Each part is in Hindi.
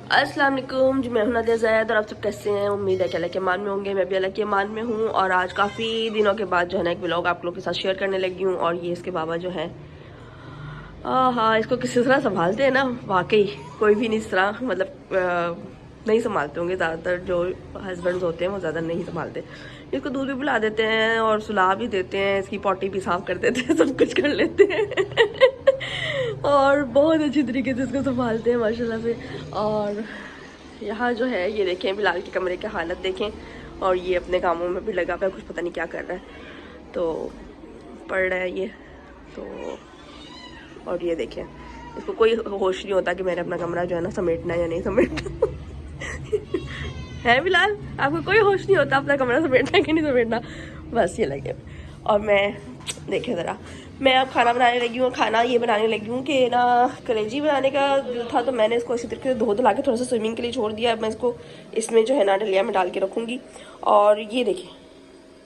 अस्सलाम वालेकुम जी, मैं हूं नादिया ज़ैद और आप सब कैसे हैं। उम्मीद है कि अल्लाह के मान में होंगे। मैं भी अल्लाह के मान में हूं और आज काफ़ी दिनों के बाद जो है ना एक व्लॉग आप लोगों के साथ शेयर करने लगी हूं। और ये इसके बाबा जो है हाँ, इसको किसी तरह संभालते हैं ना, वाकई कोई भी नहीं इस तरह मतलब नहीं संभालते होंगे। ज़्यादातर जो हस्बैंड्स होते हैं वो ज़्यादा नहीं संभालते। इसको दूध भी पिला देते हैं और सुला भी देते हैं, इसकी पॉटी भी साफ कर देते हैं, सब कुछ कर लेते हैं और बहुत अच्छी तरीके से इसको संभालते हैं माशाल्लाह से। और यहाँ जो है ये देखें, बिलाल के कमरे की हालत देखें और ये अपने कामों में भी लगा हुआ है, कुछ पता नहीं क्या कर रहा है, तो पढ़ रहा है ये तो। और ये देखें, इसको कोई होश नहीं होता कि मैंने अपना कमरा जो है ना समेटना या नहीं समेटना है बिलाल, आपको कोई होश नहीं होता अपना कमरा समेटना कि नहीं समेटना, बस ये लगे। और मैं देखें ज़रा, मैं अब खाना बनाने लगी हूँ। खाना ये बनाने लगी हूँ कि ना कलेजी बनाने का दिल था, तो मैंने इसको इसी तरीके से धो धुला के थोड़ा सा स्विमिंग के लिए छोड़ दिया। मैं इसको इसमें जो है ना डलिया में डाल के रखूँगी। और ये देखें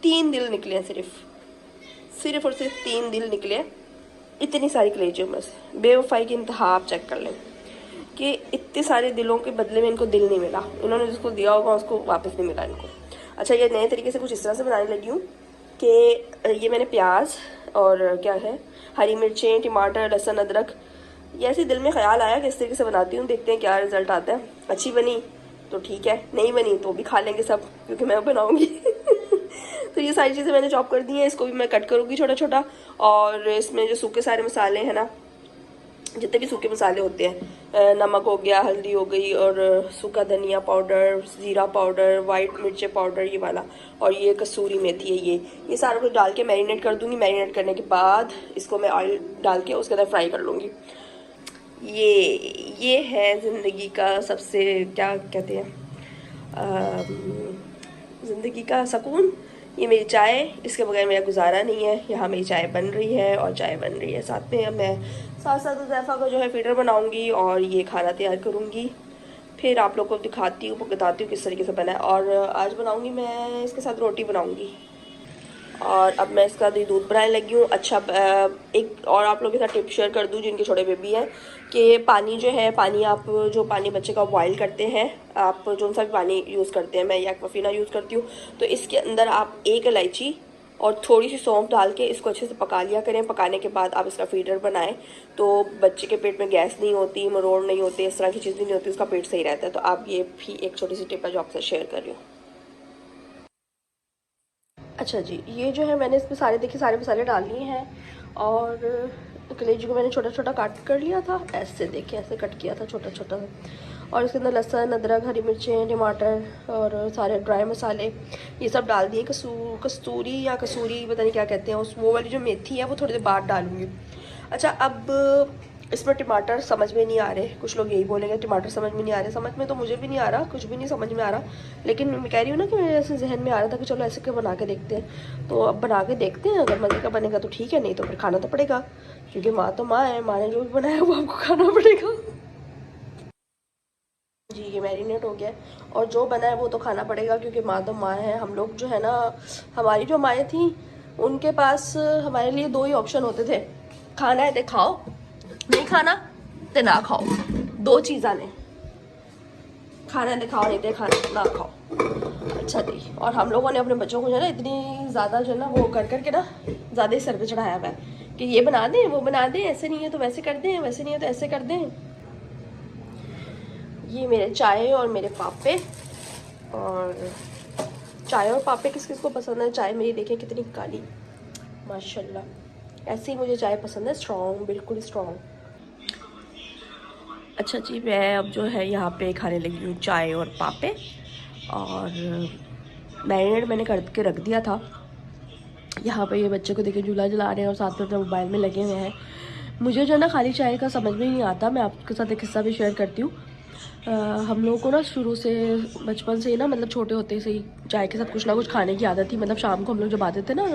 3 दिल निकले हैं, सिर्फ और सिर्फ 3 दिल निकले। इतनी सारी कलेजियों में से बेवफाई की इंतहा आप चेक कर लें कि इतने सारे दिलों के बदले में इनको दिल नहीं मिला। इन्होंने जिसको दिया होगा उसको वापस नहीं मिला इनको। अच्छा, ये नए तरीके से कुछ इस तरह से बनाने लगी हूँ कि ये मैंने प्याज और क्या है हरी मिर्चें, टमाटर, लहसुन, अदरक, ये ऐसे दिल में ख्याल आया कि इस तरीके से बनाती हूँ, देखते हैं क्या रिजल्ट आता है। अच्छी बनी तो ठीक है, नहीं बनी तो भी खा लेंगे सब, क्योंकि मैं बनाऊँगी तो ये सारी चीज़ें मैंने चॉप कर दी हैं, इसको भी मैं कट करूँगी छोटा छोटा। और इसमें जो सूखे सारे मसाले हैं ना, जितने भी सूखे मसाले होते हैं, नमक हो गया, हल्दी हो गई और सूखा धनिया पाउडर, ज़ीरा पाउडर, वाइट मिर्च पाउडर ये वाला, और ये कसूरी मेथी है, ये सारा कुछ डाल के मैरिनेट कर दूँगी। मैरिनेट करने के बाद इसको मैं ऑयल डाल के उसके अंदर फ्राई कर लूँगी। ये है ज़िंदगी का सबसे क्या कहते हैं, ज़िंदगी का सुकून। ये मेरी चाय, इसके बगैर मेरा गुजारा नहीं है। यहाँ मेरी चाय बन रही है और चाय बन रही है, साथ में अब मैं साथ साथ ज़ैफ़ा का जो है फीडर बनाऊँगी और ये खाना तैयार करूँगी। फिर आप लोग को दिखाती हूँ, बताती हूँ किस तरीके से बना है। और आज बनाऊँगी मैं इसके साथ रोटी बनाऊँगी। और अब मैं इसका दूध बनाने लगी हूँ। अच्छा, एक और आप लोगों के साथ टिप शेयर कर दूँ जिनके छोटे बेबी हैं, कि पानी जो है, पानी आप जो पानी बच्चे का बॉयल करते हैं, आप जो सा भी पानी यूज़ करते हैं, मैं एक्वाफिना यूज़ करती हूँ, तो इसके अंदर आप 1 इलायची और थोड़ी सी सौंफ डाल के इसको अच्छे से पका लिया करें। पकाने के बाद आप इसका फीडर बनाएं तो बच्चे के पेट में गैस नहीं होती, मरोड़ नहीं होती, इस तरह की चीज़ नहीं होती, उसका पेट सही रहता है। तो आप ये भी एक छोटी सी टिप है जो आपसे शेयर कर रही हूँ। अच्छा जी, ये जो है मैंने इसमें सारे देखिए सारे मसाले डाल लिए हैं और कलेजी को मैंने छोटा छोटा काट कर लिया था, ऐसे देखिए ऐसे कट किया था छोटा छोटा। और इसके अंदर लहसुन, अदरक, हरी मिर्चें, टमाटर और सारे ड्राई मसाले ये सब डाल दिए। कस्तूरी या कसूरी पता नहीं क्या कहते हैं, उस वो वाली जो मेथी है वो थोड़ी देर बाद डालूँगी। अच्छा, अब इसमें टमाटर समझ में नहीं आ रहे, कुछ लोग यही बोलेंगे टमाटर समझ में नहीं आ रहे। समझ में तो मुझे भी नहीं आ रहा, कुछ भी नहीं समझ में आ रहा, लेकिन मैं कह रही हूँ ना कि मेरे ऐसे जहन में आ रहा था कि चलो ऐसे के बना के देखते हैं। तो अब बना के देखते हैं, अगर मज़े का बनेगा तो ठीक है, नहीं तो फिर खाना तो पड़ेगा, क्योंकि माँ तो माँ है, माँ ने जो भी बनाया वो आपको खाना पड़ेगा। जी, ये मैरिनेट हो गया और जो बना है वो तो खाना पड़ेगा, क्योंकि माँ तो माँ है। हम लोग जो है ना, हमारी जो माएँ थी उनके पास हमारे लिए 2 ही ऑप्शन होते थे, खाना है तो खाओ, नहीं खाना तो ना खाओ। 2 चीज़ा ने, खाना है तो खाओ, नहीं तो खाना ना खाओ। अच्छा दी, और हम लोगों ने अपने बच्चों को जो है ना इतनी ज़्यादा जो है ना वो कर करके ना ज़्यादा ही सर पे चढ़ाया हुआ है कि ये बना दें, वो बना दें, ऐसे नहीं है तो वैसे कर दें, वैसे नहीं है तो ऐसे कर दें। ये मेरे चाय और मेरे पापे, और चाय और पापे किस किस को पसंद है। चाय मेरी देखें कितनी काली माशाल्लाह, ऐसी मुझे चाय पसंद है, स्ट्रॉन्ग, बिल्कुल स्ट्रॉन्ग। अच्छा जी, मैं अब जो है यहाँ पे खाने लगी हूँ चाय और पापे। और मैरिनेट मैंने करके रख दिया था। यहाँ पे ये बच्चे को देखिए झूला झुला रहे हैं और साथ में अपने मोबाइल में लगे हुए हैं। मुझे जो है ना खाली चाय का समझ में नहीं आता। मैं आपके साथ एक किस्सा भी शेयर करती हूँ। हम लोगों को ना शुरू से, बचपन से ही ना, मतलब छोटे होते से ही चाय के साथ कुछ ना कुछ खाने की आदत थी। मतलब शाम को हम लोग जब आते थे ना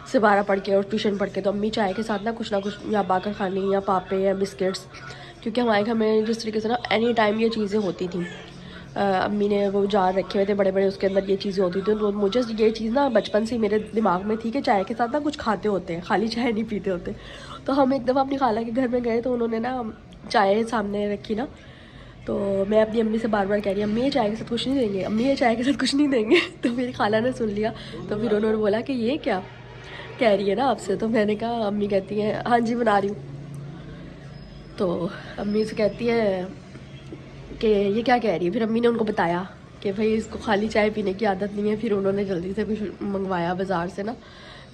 सिबारा पढ़ के और ट्यूशन पढ़ के, तो अम्मी चाय के साथ ना कुछ या बाकर खानी या पापे या बिस्किट्स, क्योंकि हमारे घर में जिस तरीके से ना एनी टाइम ये चीज़ें होती थी। अम्मी ने वो जार रखे हुए थे बड़े बड़े, उसके अंदर ये चीज़ें होती थी। तो मुझे ये चीज़ ना बचपन से ही मेरे दिमाग में थी कि चाय के साथ ना कुछ खाते होते हैं, खाली चाय नहीं पीते होते। तो हम एक दफ़ा अपनी खाला के घर में गए तो उन्होंने ना चाय सामने रखी ना, तो मैं अपनी अम्मी से बार बार कह रही हूँ अम्मी ये चाय के साथ कुछ नहीं देंगे, अम्मी ये चाय के साथ कुछ नहीं देंगे। तो मेरी खाला ने सुन लिया, तो फिर उन्होंने बोला कि ये क्या कह रही है ना आपसे। तो मैंने कहा, अम्मी कहती हैं हाँ जी बना रही हूँ। तो अम्मी से कहती है कि ये क्या कह रही है। फिर अम्मी ने उनको बताया कि भाई इसको खाली चाय पीने की आदत नहीं है। फिर उन्होंने जल्दी से कुछ मंगवाया बाज़ार से ना,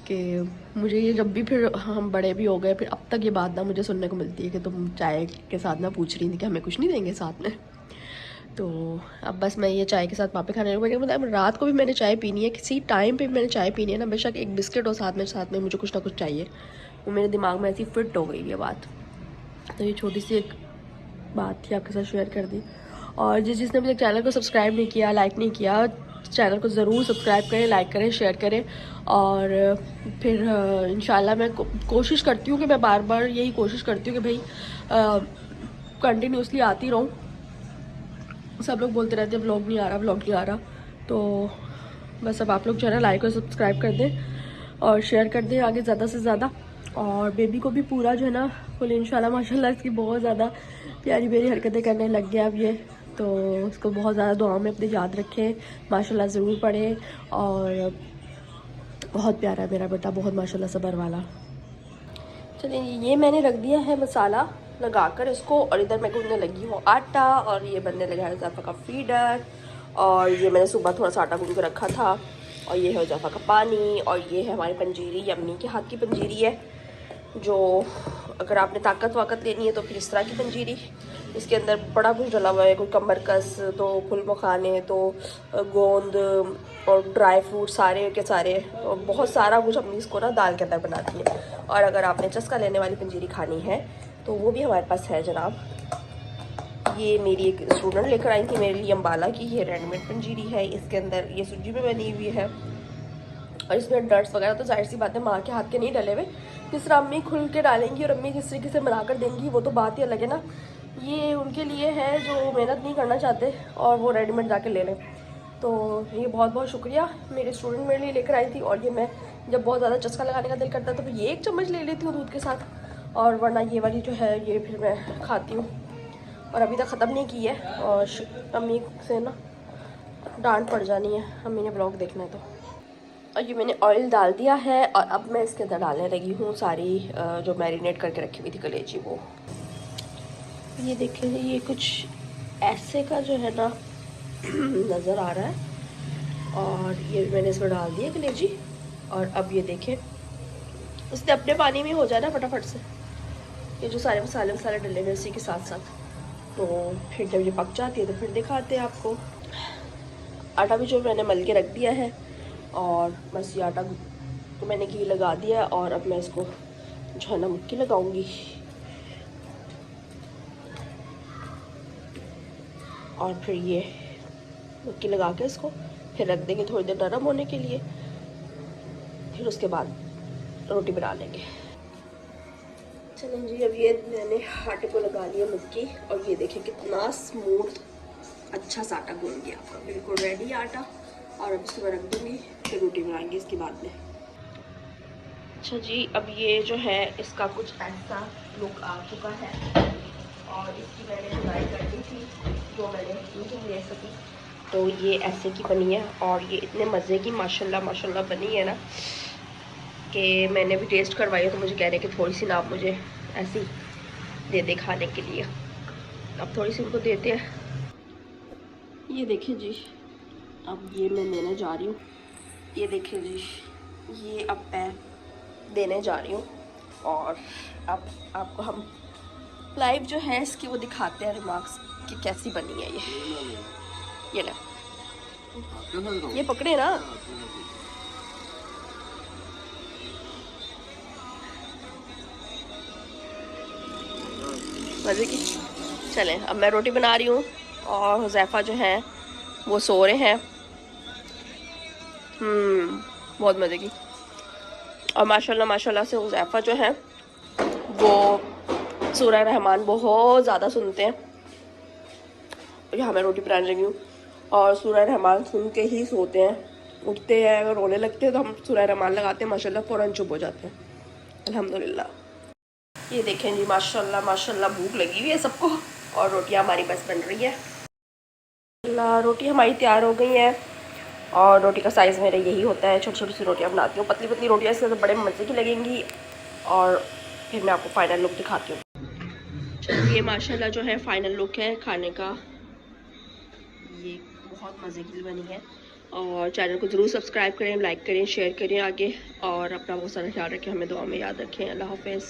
कि मुझे ये जब भी फिर हम बड़े भी हो गए, फिर अब तक ये बात ना मुझे सुनने को मिलती है कि तुम चाय के साथ ना पूछ रही थी कि हमें कुछ नहीं देंगे साथ में। तो अब बस मैं ये चाय के साथ पापे खाने लगी। मतलब रात को भी मैंने चाय पीनी है, किसी टाइम पे मैंने चाय पीनी है ना, बेशक एक बिस्किट हो साथ में मुझे कुछ ना कुछ चाहिए। वो मेरे दिमाग में ऐसी फिट हो गई ये बात। तो ये छोटी सी एक बात थी, आपके साथ शेयर कर दी। और जिसने अभी तक चैनल को सब्सक्राइब नहीं किया, लाइक नहीं किया, चैनल को ज़रूर सब्सक्राइब करें, लाइक करें, शेयर करें। और फिर इंशाल्लाह मैं कोशिश करती हूँ कि मैं बार बार यही कोशिश करती हूँ कि भाई कंटिन्यूसली आती रहूँ। सब लोग बोलते रहते हैं व्लॉग नहीं आ रहा, व्लॉग नहीं आ रहा। तो बस अब आप लोग जो है ना लाइक और सब्सक्राइब कर दें और शेयर कर दें आगे ज़्यादा से ज़्यादा। और बेबी को भी पूरा जो है ना फुल इंशाल्लाह माशाल्लाह इसकी बहुत ज़्यादा प्यारी प्यारी हरकतें करने लग गया अब ये। तो उसको बहुत ज़्यादा दुआ में अपनी याद रखें, माशाल्लाह ज़रूर पढ़े। और बहुत प्यारा है मेरा बेटा, बहुत माशाल्लाह सबर वाला। चलिए ये मैंने रख दिया है मसाला लगाकर इसको, और इधर मैं गूंदने लगी हूँ आटा, और ये बनने लगा है हुज़ैफ़ा का फीडर। और ये मैंने सुबह थोड़ा सा आटा गूंद के रखा था। और ये है हुज़ैफ़ा का पानी, और ये है हमारी पंजीरी, अम्मी के हाथ की पंजीरी है। जो अगर आपने ताकत वाकत लेनी है तो फिर इस तरह की पंजीरी, इसके अंदर बड़ा कुछ डला हुआ है, कोई कमरकस, तो फुल मखाने, तो गोंद और ड्राई फ्रूट सारे के सारे, और बहुत सारा कुछ अम्मी इसको ना दाल के अंदर बनाती है। और अगर आपने चस्का लेने वाली पंजीरी खानी है तो वो भी हमारे पास है जनाब। ये मेरी एक स्टूडेंट लेकर आई थी मेरे लिए अम्बाला की, ये रेडीमेड पंजीरी है। इसके अंदर ये सूजी में बनी हुई है, और इसमें नट्स वगैरह तो जाहिर सी बात है माँ के हाथ के नहीं डले हुए। जिस तरह अम्मी खुल के डालेंगी और अम्मी जिस तरीके से बनाकर देंगी वो तो बात ही अलग है ना। ये उनके लिए है जो मेहनत नहीं करना चाहते और वो रेडीमेड जाके ले लें। तो ये बहुत बहुत शुक्रिया, मेरे स्टूडेंट मेरे लिए लेकर आई थी। और ये मैं जब बहुत ज़्यादा चस्का लगाने का दिल करता है तो फिर ये एक चम्मच ले लेती हूँ दूध के साथ, और वरना ये वाली जो है ये फिर मैं खाती हूँ। और अभी तक ख़त्म नहीं की है, और अम्मी से ना डांट पड़ जानी है, अम्मी ने ब्लॉग देखना है तो। और ये मैंने ऑयल डाल दिया है, और अब मैं इसके अंदर डालने लगी हूँ सारी जो मैरिनेट करके रखी हुई थी कलेजी वो। ये देखें, ये कुछ ऐसे का जो है ना नज़र आ रहा है। और ये मैंने इसमें डाल दिया कलेजी। और अब ये देखें, इसने अपने पानी में हो जाए ना फटाफट से, ये जो सारे मसाले वसाले डले हुए इसी के साथ साथ। तो फिर जब ये पक जाती है तो फिर दिखाते हैं आपको। आटा भी जो मैंने मल के रख दिया है, और बस ये आटा तो मैंने घी लगा दिया है। और अब मैं इसको जो है ना मुक्की लगाऊंगी, और फिर ये मुक्की लगा के इसको फिर रख देंगे थोड़ी देर नरम होने के लिए। फिर उसके बाद रोटी बना लेंगे। चलें जी, अब ये मैंने आटे को लगा लिया मुक्की, और ये देखें कितना स्मूथ अच्छा सा आटा गूंद गया आपका, बिल्कुल रेडी आटा। और अब इसको मैं रख दूँगी, फिर रोटी बनाएंगे इसके बाद में। अच्छा जी, अब ये जो है इसका कुछ ऐसा लुक आ चुका है, और इसकी मैंने बुनाई कर दी थी जो मैंने यूट्यूब रेसिपी, तो ये ऐसे की बनी है। और ये इतने मज़े की माशाल्लाह माशाल्लाह बनी है ना, कि मैंने भी टेस्ट करवाई है। तो मुझे कह रहे कि थोड़ी सी ना आप मुझे ऐसी दे दे खाने के लिए। अब थोड़ी सी उनको देते हैं। ये देखिए जी, अब ये मैं देने जा रही हूँ। ये देखिए जी, ये अब मैं देने जा रही हूँ। और अब आपको हम लाइव जो है इसकी वो दिखाते हैं रिमार्क्स कि कैसी बनी है ये ले, ये पकड़े ना। मज़े की। चलें, अब मैं रोटी बना रही हूँ, और हुज़ैफ़ा जो है वो सो रहे हैं। बहुत मज़े की। और माशाल्लाह माशाल्लाह से हुज़ैफ़ा जो है वो सूरह रहमान बहुत ज़्यादा सुनते हैं। यहाँ मैं रोटी बनाने लगी हूँ, और सूरह रहमान सुन के ही सोते हैं। उठते हैं अगर रोने लगते हैं तो हम सूरह रहमान लगाते हैं, माशाल्लाह फ़ौरन चुप हो जाते हैं अल्हम्दुलिल्लाह। ये देखें जी, माशाल्लाह माशाल्लाह भूख लगी हुई है सबको, और रोटियां हमारी बस बन रही है। रोटी हमारी तैयार हो गई है और रोटी का साइज़ मेरा यही होता है। छोटी छोटी सी रोटियां बनाती हूँ, पतली पतली रोटियां, इससे तो बड़े मज़े की लगेंगी। और फिर मैं आपको फाइनल लुक दिखाती हूँ। ये माशाल्लाह जो है फाइनल लुक है खाने का। ये बहुत मज़े की बनी है। और चैनल को ज़रूर सब्सक्राइब करें, लाइक करें, शेयर करें आगे। और अपना बहुत सारा ख्याल रखें, हमें दुआ में याद रखें। अल्लाह हाफ़िज़।